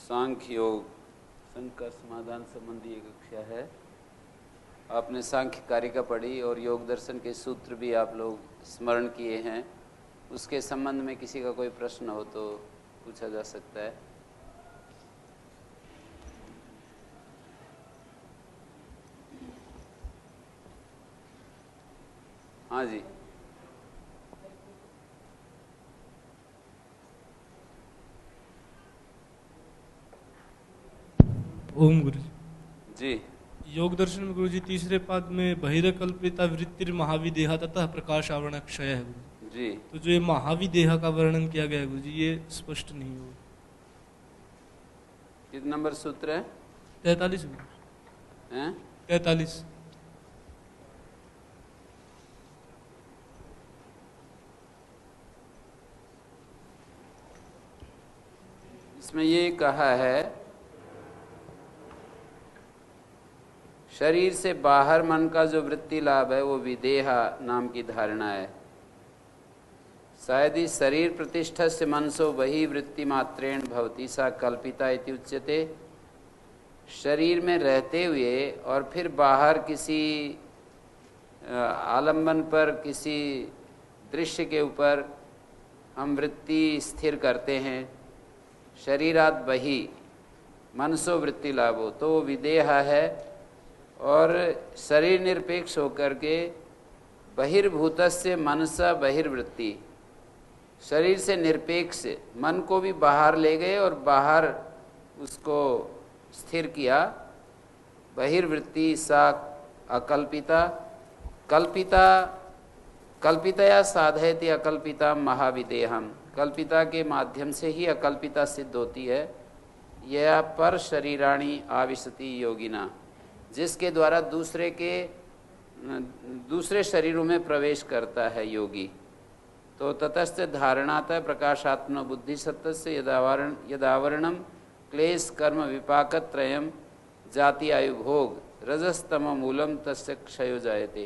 सांख्य योग का समाधान संबंधी एक कक्षा है। आपने सांख्य कारिका पढ़ी और योग दर्शन के सूत्र भी आप लोग स्मरण किए हैं। उसके संबंध में किसी का कोई प्रश्न हो तो पूछा जा सकता है। हाँ जी, ओम गुरु जी। योग दर्शन में गुरु जी तीसरे पाद में बहिर्कल्पिता वृत्तिर महाविदेहा तथा प्रकाश आवरण क्षय है गुरु जी। तो जो ये महाविदेहा का वर्णन किया गया है गुरु जी, ये स्पष्ट नहीं हो। कितना नंबर सूत्र है? 43 गुरु हैं? 43। इसमें ये कहा है, शरीर से बाहर मन का जो वृत्ति लाभ है वो विदेहा नाम की धारणा है। शायद ही शरीर प्रतिष्ठा से मनसो वही वृत्ति मात्रेण भवती सा कल्पिता इति उच्यते। शरीर में रहते हुए और फिर बाहर किसी आलंबन पर, किसी दृश्य के ऊपर हम वृत्ति स्थिर करते हैं। शरीरात बही मनसो वृत्ति लाभो, तो वो विदेहा है और शरीर निरपेक्ष होकर के बहिर्भूतस्य मनसा बहिर्वृत्ति, शरीर से निरपेक्ष मन को भी बाहर ले गए और बाहर उसको स्थिर किया। बहिर्वृत्ति सा अकल्पिता कल्पितया साधयति अकल्पिता महाविदेहम। कल्पिता के माध्यम से ही अकल्पिता सिद्ध होती है। यह पर शरीराणी आविशति योगिना, जिसके द्वारा दूसरे शरीरों में प्रवेश करता है योगी। तो ततस्थ धारणातः प्रकाशात्म बुद्धि सत्य से यदावरणम क्लेश कर्म विपाकत्रयम जाति आयु भोग रजस्तम मूलम तस्य क्षयो जायते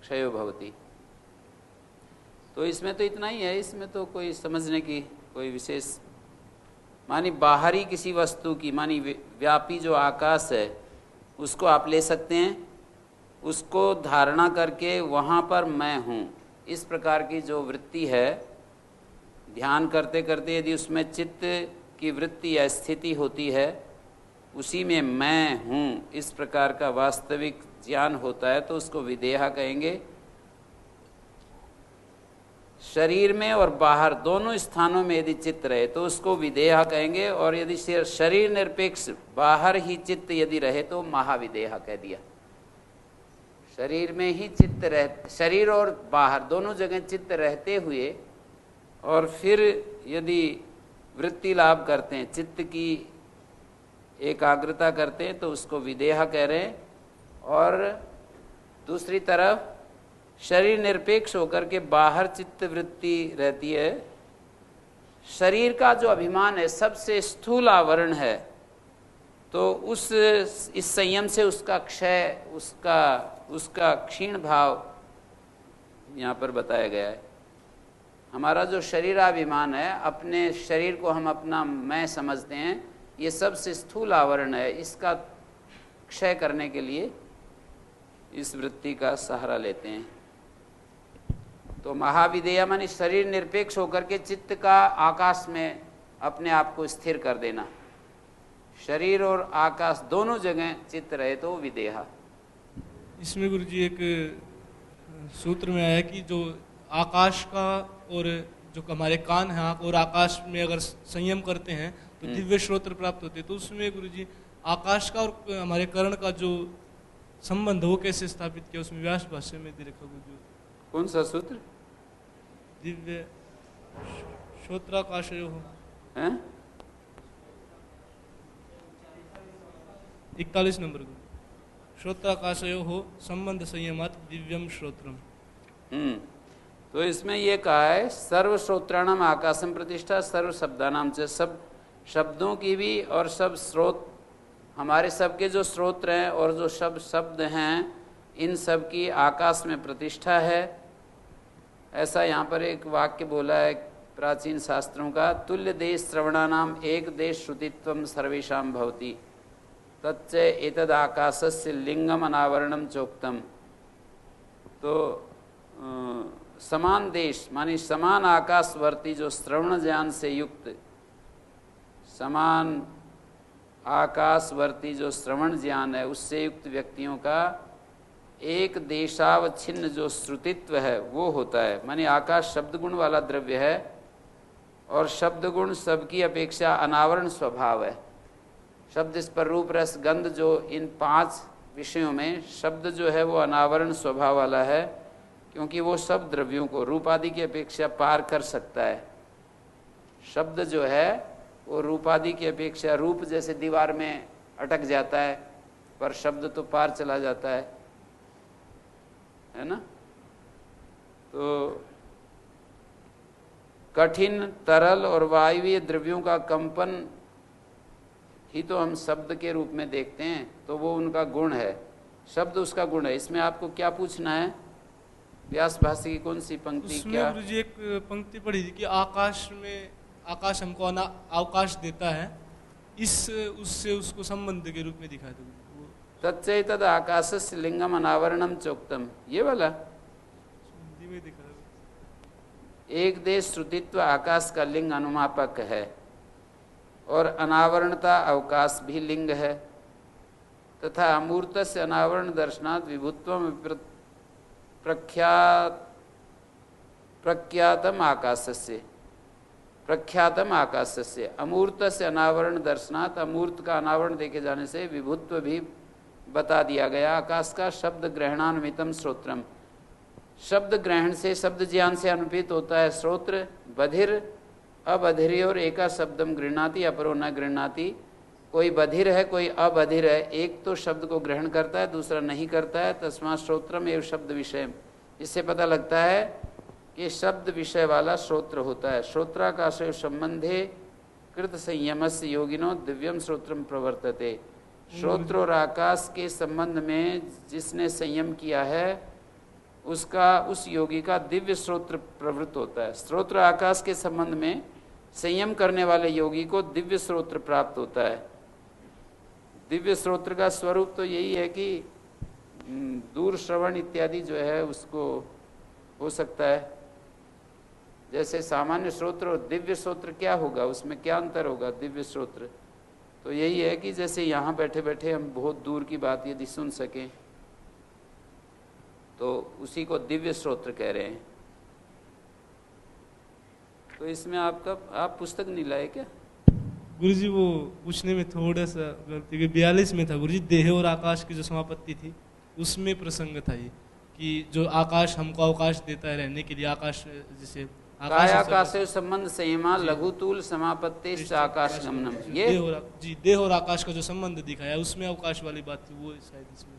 क्षयो भवति। तो इसमें तो इतना ही है, इसमें तो कोई समझने की कोई विशेष, मानी बाहरी किसी वस्तु की, मानी व्यापी जो आकाश है उसको आप ले सकते हैं, उसको धारणा करके वहाँ पर मैं हूँ, इस प्रकार की जो वृत्ति है, ध्यान करते करते यदि उसमें चित्त की वृत्ति या स्थिति होती है, उसी में मैं हूँ, इस प्रकार का वास्तविक ज्ञान होता है, तो उसको विदेहा कहेंगे। शरीर में और बाहर दोनों स्थानों में यदि चित्त रहे तो उसको विदेहा कहेंगे, और यदि शरीर निरपेक्ष बाहर ही चित्त यदि रहे तो महाविदेहा कह दिया। शरीर में ही चित्त शरीर और बाहर दोनों जगह चित्त रहते हुए और फिर यदि वृत्ति लाभ करते हैं, चित्त की एकाग्रता करते हैं, तो उसको विदेहा कह रहे हैं। और दूसरी तरफ शरीर निरपेक्ष होकर के बाहर चित्त वृत्ति रहती है। शरीर का जो अभिमान है सबसे स्थूल आवरण है, तो इस संयम से उसका क्षय, उसका क्षीण भाव यहाँ पर बताया गया है। हमारा जो शरीराभिमान है, अपने शरीर को हम अपना मैं समझते हैं, ये सबसे स्थूल आवरण है। इसका क्षय करने के लिए इस वृत्ति का सहारा लेते हैं। तो महाविदेया मानी शरीर निरपेक्ष होकर के चित्त का आकाश में अपने आप को स्थिर कर देना। शरीर और आकाश दोनों जगह चित्त रहे तो विदेहा। इसमें गुरु जी एक सूत्र में आया कि जो आकाश का और जो हमारे कान है, आँख और आकाश में अगर संयम करते हैं तो दिव्य श्रोत्र प्राप्त होते हैं। तो उसमें गुरु जी आकाश का और हमारे कर्ण का जो संबंध वो कैसे स्थापित किया, उसमें व्यास भाष्य में दे रखा गुरु जी। कौन सा सूत्र? दिव्य श्रोत्राकाशयो हो 41 नंबर गुरु। श्रोत्राकाशयो हो संबंध संयमात दिव्यम श्रोत्रम। तो इसमें ये कहा है, सर्व श्रोत्राणाम आकाशम प्रतिष्ठा सर्व शब्दानाम से, सब शब्दों की भी और सब स्रोत, हमारे सबके जो स्रोत्र हैं और जो शब्द हैं, इन सब की आकाश में प्रतिष्ठा है। ऐसा यहाँ पर एक वाक्य बोला है प्राचीन शास्त्रों का। तुल्य देश श्रवणानाम एक देश श्रुतित्वम सर्वेषां भवति तच्च एतद आकाशस्य लिंगम अनावरणम चोक्तम। तो समान देश मानी समान आकाशवर्ती जो श्रवण ज्ञान से युक्त, समान आकाशवर्ती जो श्रवण ज्ञान है उससे युक्त व्यक्तियों का एक देशावच्छिन्न जो श्रुतित्व है वो होता है। माने आकाश शब्द गुण वाला द्रव्य है और शब्द गुण सबकी अपेक्षा अनावरण स्वभाव है। शब्द इस पर रूप रस गंध जो इन 5 विषयों में शब्द जो है वो अनावरण स्वभाव वाला है, क्योंकि वो सब द्रव्यों को रूप आदि की अपेक्षा पार कर सकता है। शब्द जो है वो रूप आदि की अपेक्षा, रूप जैसे दीवार में अटक जाता है पर शब्द तो पार चला जाता है ना। तो कठिन तरल और वायवीय द्रव्यों का कंपन ही तो हम शब्द के रूप में देखते हैं, तो वो उनका गुण है, शब्द उसका गुण है। इसमें आपको क्या पूछना है? व्यास भाष्य की कौन सी पंक्ति? क्या गुरुजी एक पंक्ति पढ़ी थी कि आकाश में, आकाश हमको अवकाश देता है, इस उससे उसको संबंध के रूप में दिखा दो। तच्चै तद आकाशस्य लिंगम अनावरणम चोक्तम, ये वाला हिंदी में दिखा। एक देश श्रुतित्व आकाश का लिंग अनुमापक है और अनावरणता अवकाश भी लिंग है, तथा अमूर्त से अनावरण दर्शनात् विभुत्वम प्रख्यातम आकाशस्य अमूर्त से अनावरण दर्शनात्, अमूर्त का अनावरण देखे जाने से विभुत्व भी बता दिया गया। आकाश का शब्द ग्रहणान्वितम श्रोत्रम, शब्द ग्रहण से, शब्द ज्ञान से अनुपित होता है श्रोत्र। बधिर अबधिर और एका शब्दम गृह्णाति अपरो न गृह्णाति, कोई बधिर है कोई अबधिर है, एक तो शब्द को ग्रहण करता है दूसरा नहीं करता है। तस्मात् श्रोत्रम एवं शब्द विषय, इससे पता लगता है कि शब्द विषय वाला श्रोत्र होता है। श्रोत्राकाशे संबंधे कृत संयमस्य योगिनो दिव्यम श्रोत्रम प्रवर्तते, श्रोत्र और आकाश के संबंध में जिसने संयम किया है उसका, उस योगी का दिव्य श्रोत्र प्रवृत्त होता है। श्रोत्र आकाश के संबंध में संयम करने वाले योगी को दिव्य श्रोत्र प्राप्त होता है। दिव्य श्रोत्र का स्वरूप तो यही है कि दूर श्रवण इत्यादि जो है उसको हो सकता है। जैसे सामान्य श्रोत्र और दिव्य श्रोत्र क्या होगा, उसमें क्या अंतर होगा? दिव्य श्रोत्र तो यही है कि जैसे यहाँ बैठे बैठे हम बहुत दूर की बात यदि सुन सकें तो उसी को दिव्य श्रोत्र कह रहे हैं। तो इसमें आप पुस्तक नहीं लाए क्या? गुरुजी वो पूछने में थोड़ा सा गलती, 42 में था गुरुजी, देह और आकाश की जो समापत्ति थी उसमें प्रसंग था ये कि जो आकाश हमको अवकाश देता है रहने के लिए, आकाश जैसे आकाश संबंध संयमा लघुतूल समापत्ति आकाश गमनम, ये देह और आकाश का जो संबंध दिखाया उसमें अवकाश वाली बात थी, वो शायद इसमें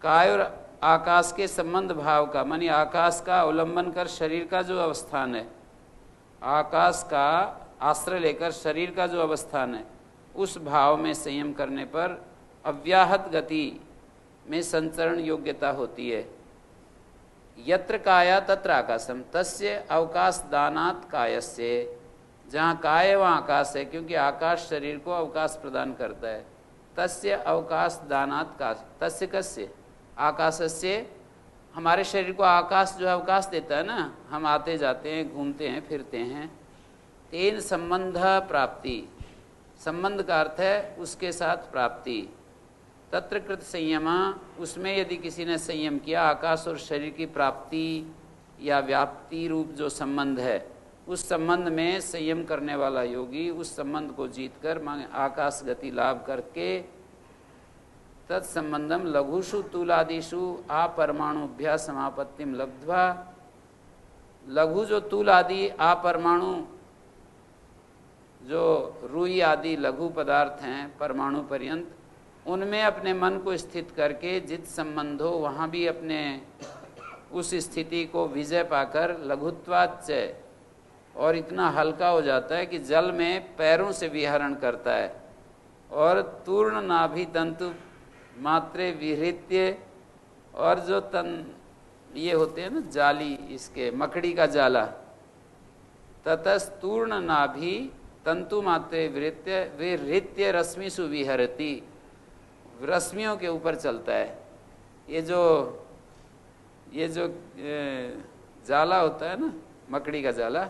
काय और आकाश के संबंध भाव का, मानी आकाश का अवलंबन कर शरीर का जो अवस्थान है, आकाश का आश्रय लेकर शरीर का जो अवस्थान है, उस भाव में संयम करने पर अव्याहत गति में संचरण योग्यता होती है। यत्र काया तत्र आकाशम तस्य अवकाश दानात् कायस्य, जहाँ काय वहाँ आकाश है, क्योंकि आकाश शरीर को अवकाश प्रदान करता है। तस्य अवकाश दानात् का, तस्य कस्य आकाशस्य, हमारे शरीर को आकाश जो है अवकाश देता है ना, हम आते जाते हैं, घूमते हैं, फिरते हैं। तेन संबंध प्राप्ति, संबंध का अर्थ है उसके साथ प्राप्ति। तत्र कृत संयमा, उसमें यदि किसी ने संयम किया, आकाश और शरीर की प्राप्ति या व्याप्ति रूप जो संबंध है, उस संबंध में संयम करने वाला योगी उस संबंध को जीतकर मांगे आकाश गति लाभ करके तत्संबंधम लघुषु तूलादिषु अपरमाणुभ्या समापत्तिम लब्ध्वा, लघु जो तूल आदि अपरमाणु जो रुई आदि लघु पदार्थ हैं परमाणु पर्यंत, उनमें अपने मन को स्थित करके जित संबंध हो वहाँ भी अपने उस स्थिति को विजय पाकर लघुत्वाच्च, और इतना हल्का हो जाता है कि जल में पैरों से विहरण करता है। और तूर्ण नाभि तंतु मात्रे विहृत्य, और जो तन ये होते हैं ना जाली, इसके मकड़ी का जाला, ततस्तूर्ण नाभि तंतु मात्रे विहृत्य रश्मिषु विहरति, रश्मियों के ऊपर चलता है। ये जो जाला होता है ना, मकड़ी का जाला,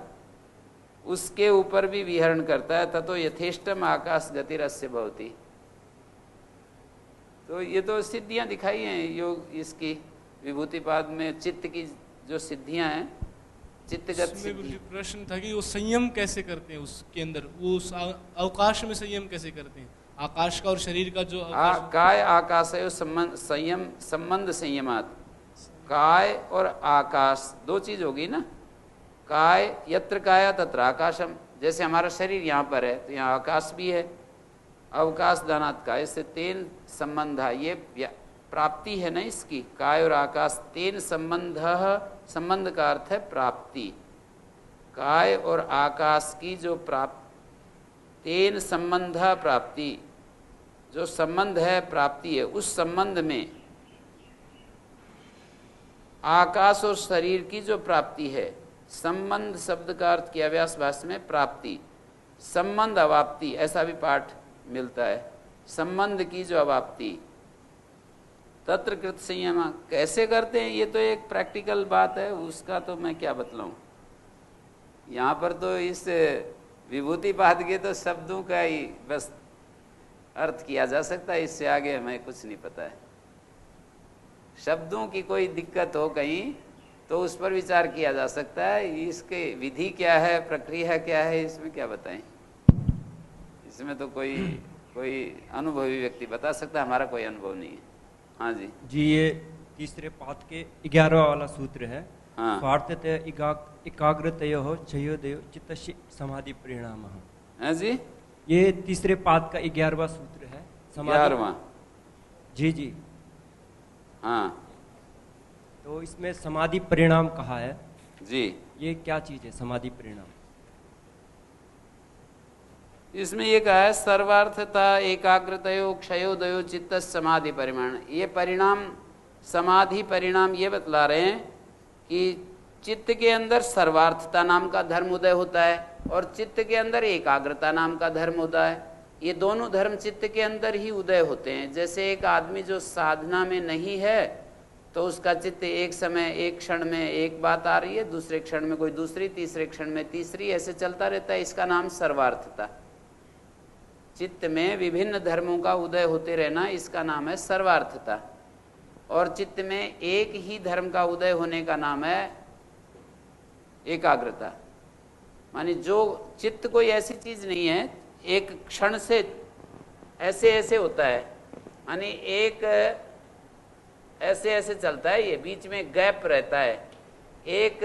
उसके ऊपर भी विहरण करता है। ततो यथेष्टम आकाश गतिरस्य भवति। तो ये तो सिद्धियां दिखाई हैं योग, इसकी विभूतिपाद में चित्त की जो सिद्धियां हैं, चित्तगत सिद्धि। प्रश्न था कि वो संयम कैसे करते हैं उसके अंदर, वो उस अवकाश में संयम कैसे करते हैं, आकाश का और शरीर का जो काय आकाशयो संबंध संयमात। काय और आकाश दो चीज होगी ना। काय यत्र काया तत्र आकाशम, जैसे हमारा शरीर यहाँ पर है तो यहाँ आकाश भी है। अवकाश दानात काय से तेन संबंध, ये प्राप्ति है ना इसकी। काय और आकाश तेन संबंध, संबंध का अर्थ है प्राप्ति। काय और आकाश की जो तेन संबंध प्राप्ति, जो संबंध है प्राप्ति है, उस संबंध में आकाश और शरीर की जो प्राप्ति है। संबंध शब्द का अर्थ किया व्यास भाष्य में प्राप्ति, संबंध अवाप्ति, ऐसा भी पाठ मिलता है। संबंध की जो अवाप्ति, तत्र कृत संयम कैसे करते हैं, ये तो एक प्रैक्टिकल बात है, उसका तो मैं क्या बतलाऊं। यहाँ पर तो इस विभूतिपाद के तो शब्दों का ही बस अर्थ किया जा सकता है, इससे आगे हमें कुछ नहीं पता है। शब्दों की कोई दिक्कत हो कहीं तो उस पर विचार किया जा सकता है। इसके विधि क्या है, प्रक्रिया क्या है, इसमें क्या बताएं। इसमें तो कोई अनुभवी व्यक्ति बता सकता है, हमारा कोई अनुभव नहीं है। हाँ जी ये तीसरे पाठ के 11वां वाला सूत्र है। हाँ, स्वार्थतया एकाग्रतयो चयोदयो चित्तस्य समाधि परिणाम। हाँ जी, ये तीसरे पाठ का 11वां सूत्र है। 11वां, जी हाँ। तो इसमें समाधि परिणाम कहा है जी, ये क्या चीज है समाधि परिणाम? इसमें ये कहा है सर्वार्थता एकाग्रतयो क्षयोदयो चित्त समाधि परिमाण। ये परिणाम, समाधि परिणाम ये बतला रहे हैं कि चित्त के अंदर सर्वार्थता नाम का धर्म उदय होता है और चित्त के अंदर एकाग्रता नाम का धर्म होता है। ये दोनों धर्म चित्त के अंदर ही उदय होते हैं। जैसे एक आदमी जो साधना में नहीं है तो उसका चित्त एक समय, एक क्षण में एक बात आ रही है, दूसरे क्षण में कोई दूसरी, तीसरे क्षण में तीसरी, ऐसे चलता रहता है। इसका नाम सर्वार्थता। चित्त में विभिन्न धर्मों का उदय होते रहना, इसका नाम है सर्वार्थता। और चित्त में एक ही धर्म का उदय होने का नाम है एकाग्रता। मानी जो चित्त कोई ऐसी चीज नहीं है एक क्षण से ऐसे ऐसे होता है, मानी एक ऐसे ऐसे चलता है, ये बीच में गैप रहता है। एक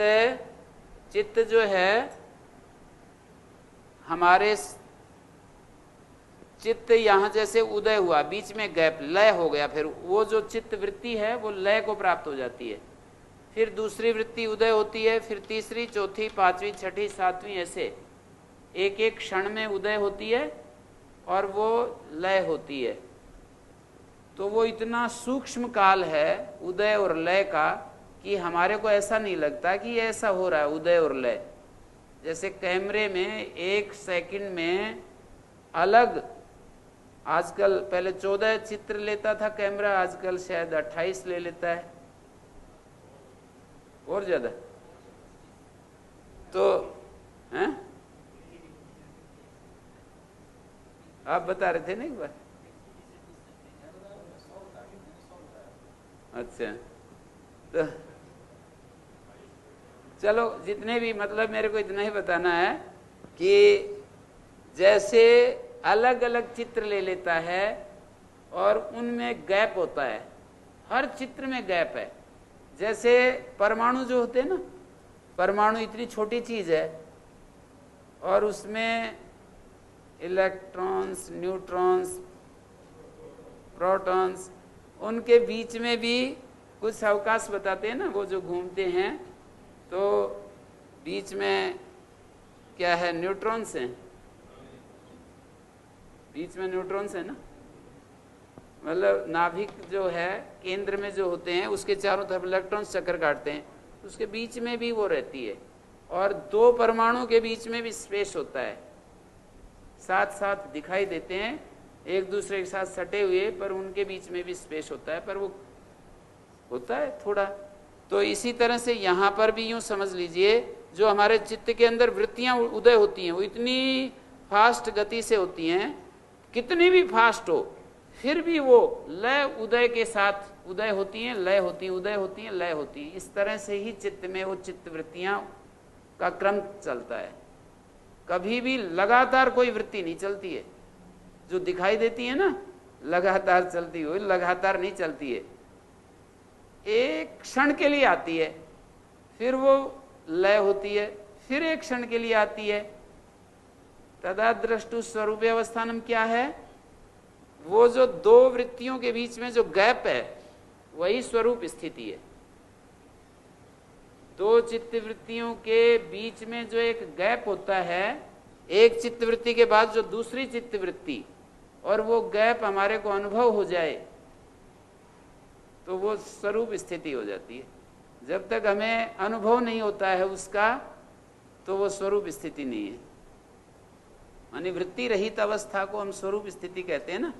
चित्त जो है हमारे चित्त यहाँ जैसे उदय हुआ, बीच में गैप, लय हो गया, फिर वो जो चित्त वृत्ति है वो लय को प्राप्त हो जाती है। फिर दूसरी वृत्ति उदय होती है, फिर तीसरी, चौथी, पांचवी, छठी, सातवीं, ऐसे एक एक क्षण में उदय होती है और वो लय होती है। तो वो इतना सूक्ष्म काल है उदय और लय का कि हमारे को ऐसा नहीं लगता कि ऐसा हो रहा है उदय और लय। जैसे कैमरे में एक सेकंड में अलग, आजकल पहले 14 चित्र लेता था कैमरा, आजकल शायद 28 ले लेता है और ज्यादा। तो हैं, आप बता रहे थे ना एक बार। अच्छा, तो चलो जितने भी, मतलब मेरे को इतना ही बताना है कि जैसे अलग अलग चित्र ले लेता है और उनमें गैप होता है, हर चित्र में गैप है। जैसे परमाणु जो होते हैं ना, परमाणु इतनी छोटी चीज है और उसमें इलेक्ट्रॉन्स, न्यूट्रॉन्स, प्रोटॉन्स, उनके बीच में भी कुछ अवकाश बताते हैं ना, वो जो घूमते हैं तो बीच में क्या है, न्यूट्रॉन्स हैं, बीच में न्यूट्रॉन्स है ना, मतलब नाभिक जो है केंद्र में जो होते हैं उसके चारों तरफ इलेक्ट्रॉन्स चक्कर काटते हैं, उसके बीच में भी वो रहती है। और दो परमाणु के बीच में भी स्पेस होता है, साथ साथ दिखाई देते हैं, एक दूसरे के साथ सटे हुए, पर उनके बीच में भी स्पेस होता है, पर वो होता है थोड़ा। तो इसी तरह से यहाँ पर भी यूं समझ लीजिए, जो हमारे चित्त के अंदर वृत्तियां उदय होती हैं वो इतनी फास्ट गति से होती हैं, कितनी भी फास्ट हो फिर भी वो लय उदय के साथ उदय होती हैं, लय होती हैं, उदय होती हैं, लय होती हैं। इस तरह से ही चित्त में वो चित्त वृत्तियां का क्रम चलता है। कभी भी लगातार कोई वृत्ति नहीं चलती है, जो दिखाई देती है ना लगातार चलती हुई, लगातार नहीं चलती है, एक क्षण के लिए आती है, फिर वो लय होती है, फिर एक क्षण के लिए आती है। तदा द्रष्टु स्वरूप अवस्थानम क्या है? वो जो दो वृत्तियों के बीच में जो गैप है वही स्वरूप स्थिति है। दो चित्त वृत्तियों के बीच में जो एक गैप होता है, एक चित्त वृत्ति के बाद जो दूसरी चित्त वृत्ति, और वो गैप हमारे को अनुभव हो जाए तो वो स्वरूप स्थिति हो जाती है। जब तक हमें अनुभव नहीं होता है उसका, तो वो स्वरूप स्थिति नहीं है। मानी वृत्ति रहित अवस्था को हम स्वरूप स्थिति कहते हैं ना।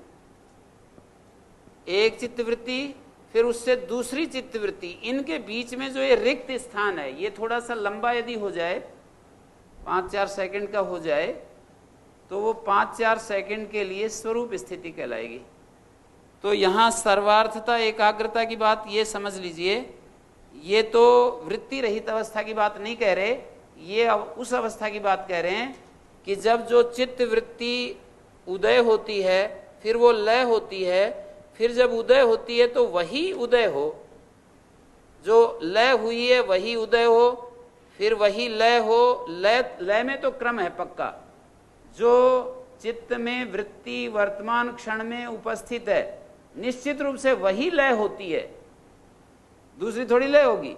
एक चित्त वृत्ति, फिर उससे दूसरी चित्त वृत्ति, इनके बीच में जो ये रिक्त स्थान है, ये थोड़ा सा लंबा यदि हो जाए, 5-4 सेकंड का हो जाए, तो वो 5-4 सेकंड के लिए स्वरूप स्थिति कहलाएगी। तो यहाँ सर्वार्थता एकाग्रता की बात ये समझ लीजिए, ये तो वृत्ति रहित अवस्था की बात नहीं कह रहे, ये उस अवस्था की बात कह रहे हैं कि जब जो चित्त वृत्ति उदय होती है, फिर वो लय होती है, फिर जब उदय होती है तो वही उदय हो, जो लय हुई है वही उदय हो, फिर वही लय हो। लय में तो क्रम है पक्का, जो चित्त में वृत्ति वर्तमान क्षण में उपस्थित है निश्चित रूप से वही लय होती है, दूसरी थोड़ी लय होगी।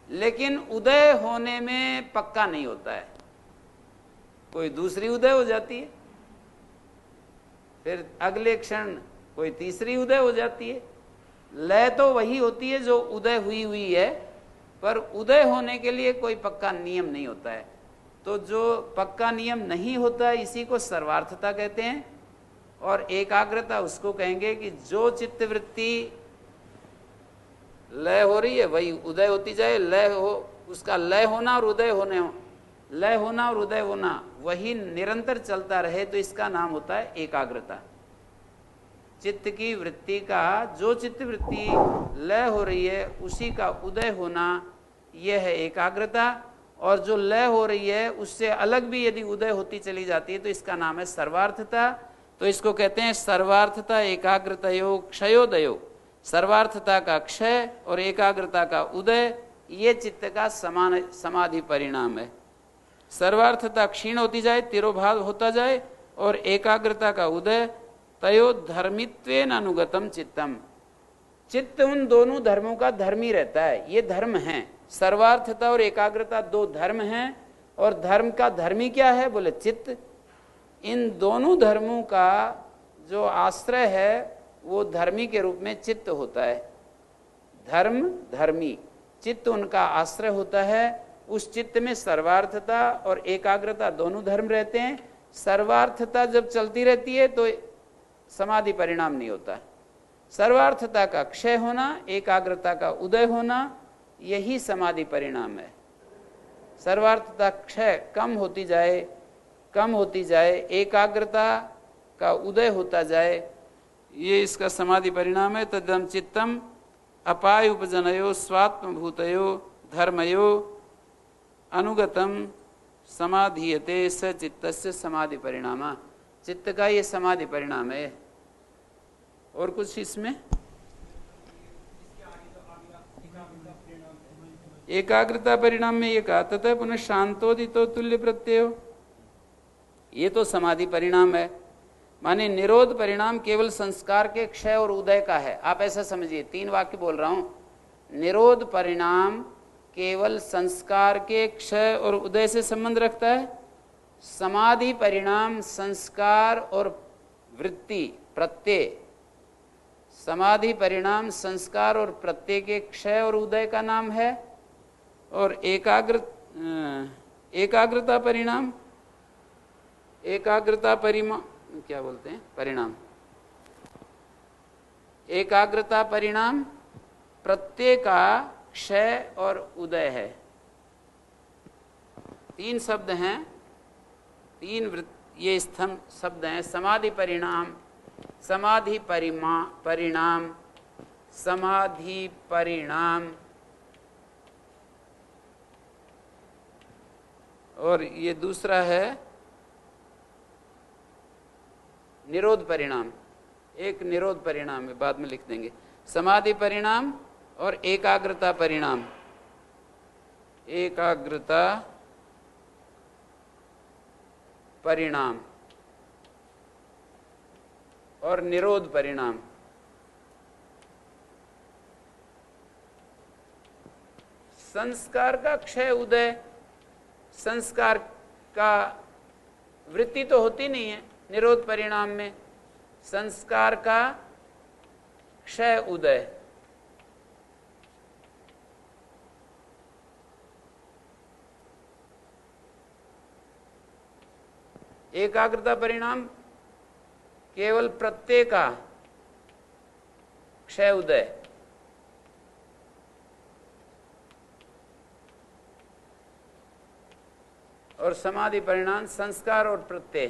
लेकिन उदय होने में पक्का नहीं होता है, कोई दूसरी उदय हो जाती है, फिर अगले क्षण कोई तीसरी उदय हो जाती है। लय तो वही होती है जो उदय हुई है, पर उदय होने के लिए कोई पक्का नियम नहीं होता है। तो जो पक्का नियम नहीं होता है इसी को सर्वार्थता कहते हैं। और एकाग्रता उसको कहेंगे कि जो चित्त वृत्ति लय हो रही है वही उदय होती जाए, लय हो, उसका लय होना और उदय होने हो, लय होना और उदय होना वही निरंतर चलता रहे, तो इसका नाम होता है एकाग्रता। चित्त की वृत्ति का, जो चित्त वृत्ति लय हो रही है उसी का उदय होना, यह है एकाग्रता। और जो लय हो रही है उससे अलग भी यदि उदय होती चली जाती है तो इसका नाम है सर्वार्थता। तो इसको कहते हैं सर्वार्थता एकाग्रतयो क्षयोदयो। सर्वार्थता का क्षय और एकाग्रता का उदय, ये चित्त का समाधि परिणाम है। सर्वार्थता क्षीण होती जाए, तिरोभाव होता जाए, और एकाग्रता का उदय, तयो धर्मित्वेन अनुगतम चित्तम। चित्त उन दोनों धर्मों का धर्मी रहता है, ये धर्म हैं। सर्वार्थता और एकाग्रता दो धर्म हैं, और धर्म का धर्मी क्या है? बोले चित्त। इन दोनों धर्मों का जो आश्रय है वो धर्मी के रूप में चित्त होता है। धर्म धर्मी, चित्त उनका आश्रय होता है। उस चित्त में सर्वार्थता और एकाग्रता दोनों धर्म रहते हैं। सर्वार्थता जब चलती रहती है तो समाधि परिणाम नहीं होता। सर्वार्थता का क्षय होना, एकाग्रता का उदय होना, यही समाधि परिणाम है। सर्वार्थता क्षय कम होती जाए, कम होती जाए, एकाग्रता का उदय होता जाए, ये इसका समाधि परिणाम है। तदम चित्तम अपाय उपजनयो स्वात्मभूतयो धर्मयो अनुगतम समाधीयते स चित्तस्य समाधि परिणाम। चित्त का ये समाधि परिणाम है। और कुछ इसमें एकाग्रता परिणाम में ये कहा, तथा पुनः शांतोदितो तुल्य प्रत्ययो, ये तो समाधि परिणाम है। माने निरोध परिणाम केवल संस्कार के क्षय और उदय का है। आप ऐसा समझिए, 3 वाक्य बोल रहा हूं। निरोध परिणाम केवल संस्कार के क्षय और उदय से संबंध रखता है। समाधि परिणाम संस्कार और वृत्ति प्रत्यय, समाधि परिणाम संस्कार और प्रत्यय के क्षय और उदय का नाम है। और एकाग्रता परिणाम, एकाग्रता परिमा क्या बोलते हैं, परिणाम, एकाग्रता परिणाम प्रत्यय का क्षय और उदय है। तीन शब्द हैं, तीन ये स्तंभ शब्द हैं। समाधि परिणाम, समाधि परिणाम, समाधि परिणाम, और ये दूसरा है निरोध परिणाम। एक निरोध परिणाम है, बाद में लिख देंगे। समाधि परिणाम और एकाग्रता परिणाम, एकाग्रता परिणाम और निरोध परिणाम। संस्कार का क्षय उदय, संस्कार का वृत्ति तो होती नहीं है निरोध परिणाम में, संस्कार का क्षय उदय। एकाग्रता परिणाम केवल प्रत्यय का क्षय उदय। और समाधि परिणाम संस्कार और प्रत्यय।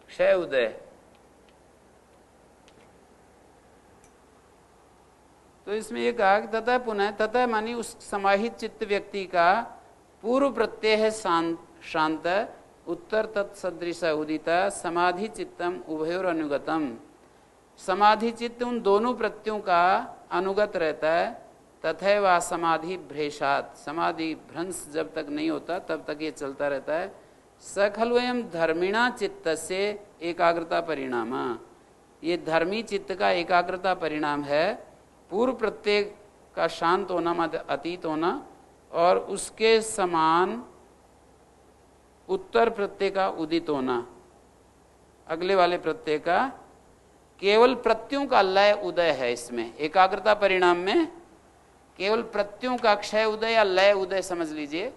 क्षय उदय। तो इसमें ये कहा कि ततः पुनः, ततः मानी उस समाहित चित्त व्यक्ति का पूर्व प्रत्यय है शांत, उत्तर तत्सदृश उदित, समाधि चित्तम उभयोर अनुगतम। समाधि चित्त उन दोनों प्रत्ययों का अनुगत रहता है। तथैव समाधि भ्रेषात, समाधि भ्रंश जब तक नहीं होता तब तक ये चलता रहता है। सखलवयम धर्मिणा चित्त से एकाग्रता परिणाम, ये धर्मी चित्त का एकाग्रता परिणाम है। पूर्व प्रत्यय का शांत होना, मत अतीत होना, और उसके समान उत्तर प्रत्यय का उदित होना, अगले वाले प्रत्यय का। केवल प्रत्ययों का लय उदय है इसमें, एकाग्रता परिणाम में केवल प्रत्ययों का क्षय उदय या लय उदय समझ लीजिए।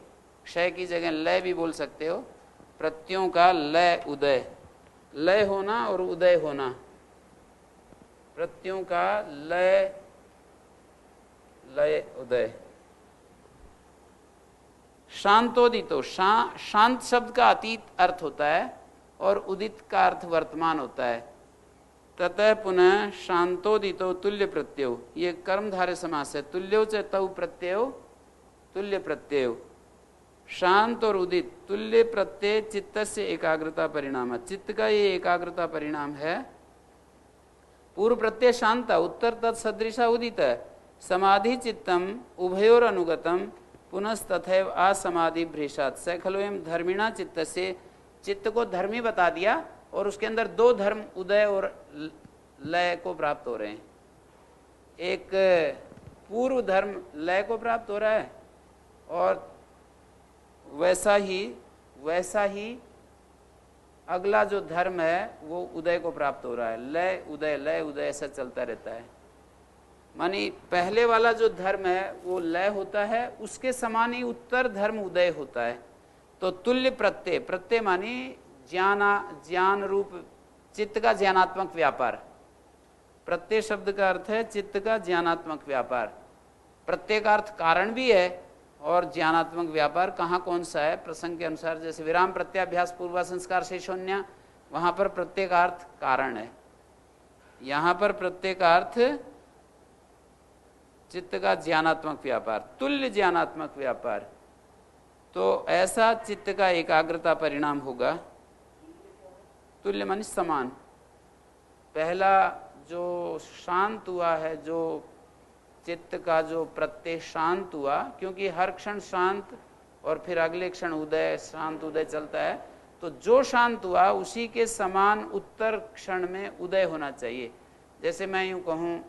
क्षय की जगह लय भी बोल सकते हो। प्रत्ययों का लय उदय, लय होना और उदय होना, प्रत्ययों का लय लय उदय। शांतोदितो, शांत शब्द का अतीत अर्थ होता है और उदित का अर्थ वर्तमान होता है। ततः पुनः शांतोदितो तुल्य प्रत्ययो, ये कर्मधारय समास है। तुल्यो च तौ प्रत्ययो, तुल्य प्रत्ययो। शांत और उदित, तुल्य प्रत्यय चित्त से एकाग्रता परिणाम, चित्त का ये एकाग्रता परिणाम है। पूर्व प्रत्यय शांत, उत्तर तत्सदृशा उदित, समाधि चित्तम उभयोर अनुगतम, पुनस्तथैव असमाधि भ्रेषात। सखलोयम धर्मिणा चित्त से, चित्त को धर्मी बता दिया और उसके अंदर दो धर्म उदय और लय को प्राप्त हो रहे हैं। एक पूर्व धर्म लय को प्राप्त हो रहा है और वैसा ही अगला जो धर्म है वो उदय को प्राप्त हो रहा है। लय उदय ऐसा चलता रहता है। मानी पहले वाला जो धर्म है वो लय होता है, उसके समान ही उत्तर धर्म उदय होता है। तो तुल्य प्रत्यय, प्रत्यय मानी ज्ञान रूप चित्त का ज्ञानात्मक व्यापार। प्रत्यय शब्द का अर्थ है चित्त का ज्ञानात्मक व्यापार। प्रत्यय का अर्थ कारण भी है और ज्ञानात्मक व्यापार कहाँ कौन सा है प्रसंग के अनुसार। जैसे विराम प्रत्याभ्यास पूर्वा संस्कार शेषोन्या, वहां पर प्रत्यय का अर्थ कारण है, यहां पर प्रत्यय का अर्थ चित्त का ज्ञानात्मक व्यापार, तुल्य ज्ञानात्मक व्यापार। तो ऐसा चित्त का एकाग्रता परिणाम होगा। तुल्य मानी समान। पहला जो शांत हुआ है, जो चित्त का जो प्रत्यय शांत हुआ, क्योंकि हर क्षण शांत और फिर अगले क्षण उदय, शांत उदय चलता है, तो जो शांत हुआ उसी के समान उत्तर क्षण में उदय होना चाहिए। जैसे मैं यूं कहूं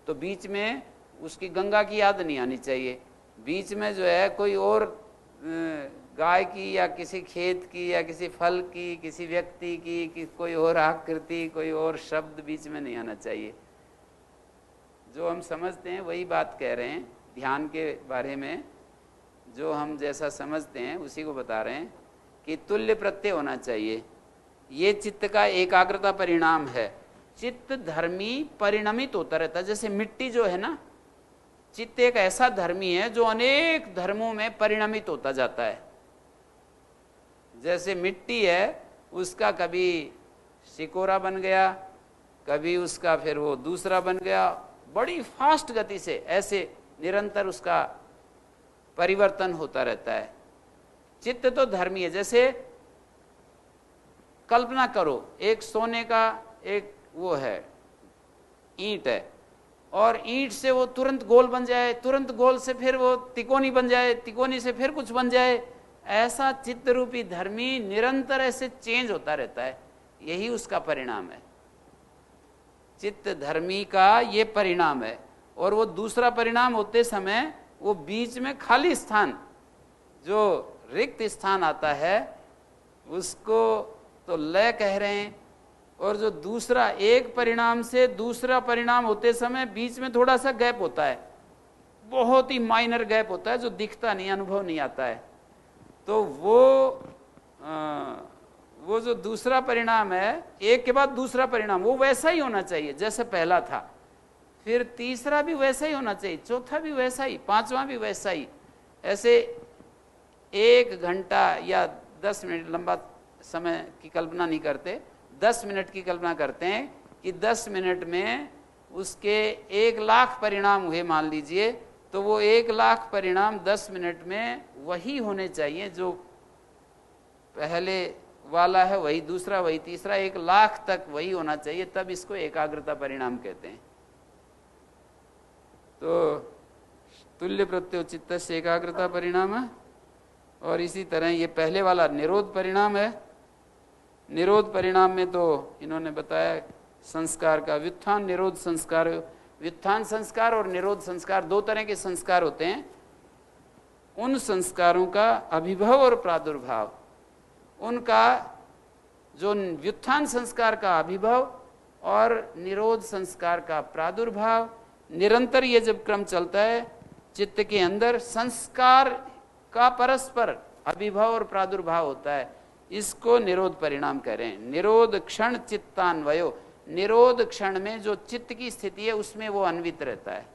तो बीच में उसकी गंगा की याद नहीं आनी चाहिए। बीच में जो है कोई और गाय की या किसी खेत की या किसी फल की, किसी व्यक्ति की, कि कोई और आकृति, कोई और शब्द बीच में नहीं आना चाहिए। जो हम समझते हैं वही बात कह रहे हैं। ध्यान के बारे में जो हम जैसा समझते हैं उसी को बता रहे हैं कि तुल्य प्रत्यय होना चाहिए। ये चित्त का एकाग्रता परिणाम है। चित्त धर्मी परिणमित होता रहता है। जैसे मिट्टी जो है ना, चित्त एक ऐसा धर्मी है जो अनेक धर्मों में परिणमित होता जाता है। जैसे मिट्टी है, उसका कभी सिकोरा बन गया, कभी उसका फिर वो दूसरा बन गया, बड़ी फास्ट गति से ऐसे निरंतर उसका परिवर्तन होता रहता है। चित्त तो धर्मी है। जैसे कल्पना करो, एक सोने का एक वो है ईंट है, और ईंट से वो तुरंत गोल बन जाए, तुरंत गोल से फिर वो तिकोनी बन जाए, तिकोनी से फिर कुछ बन जाए। ऐसा चित्त रूपी धर्मी निरंतर ऐसे चेंज होता रहता है। यही उसका परिणाम है। चित्त धर्मी का ये परिणाम है। और वो दूसरा परिणाम होते समय वो बीच में खाली स्थान, जो रिक्त स्थान आता है, उसको तो लय कह रहे हैं। और जो दूसरा एक परिणाम से दूसरा परिणाम होते समय बीच में थोड़ा सा गैप होता है, बहुत ही माइनर गैप होता है जो दिखता नहीं, अनुभव नहीं आता है। तो वो जो दूसरा परिणाम है, एक के बाद दूसरा परिणाम, वो वैसा ही होना चाहिए जैसे पहला था। फिर तीसरा भी वैसा ही होना चाहिए, चौथा भी वैसा ही, पांचवा भी वैसा ही। ऐसे 1 घंटा या 10 मिनट लंबा समय की कल्पना नहीं करते, 10 मिनट की कल्पना करते हैं कि 10 मिनट में उसके 1 लाख परिणाम हुए मान लीजिए, तो वो 1 लाख परिणाम 10 मिनट में वही होने चाहिए जो पहले वाला है, वही दूसरा, वही तीसरा, 1 लाख तक वही होना चाहिए। तब इसको एकाग्रता परिणाम कहते हैं। तो तुल्य प्रत्यय चित्त से एकाग्रता परिणाम है। और इसी तरह ये पहले वाला निरोध परिणाम है। निरोध परिणाम में तो इन्होंने बताया संस्कार का व्युत्थान निरोध संस्कार। व्युत्थान संस्कार और निरोध संस्कार 2 तरह के संस्कार होते हैं। उन संस्कारों का अभिभव और प्रादुर्भाव, उनका जो व्युत्थान संस्कार का अभिभव और निरोध संस्कार का प्रादुर्भाव, निरंतर ये जब क्रम चलता है चित्त के अंदर, संस्कार का परस्पर अभिभव और प्रादुर्भाव होता है, इसको निरोध परिणाम कह रहे हैं। निरोध क्षण चित्तान्वयो, निरोध क्षण में जो चित्त की स्थिति है उसमें वो अन्वित रहता है।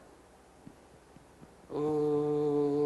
ओ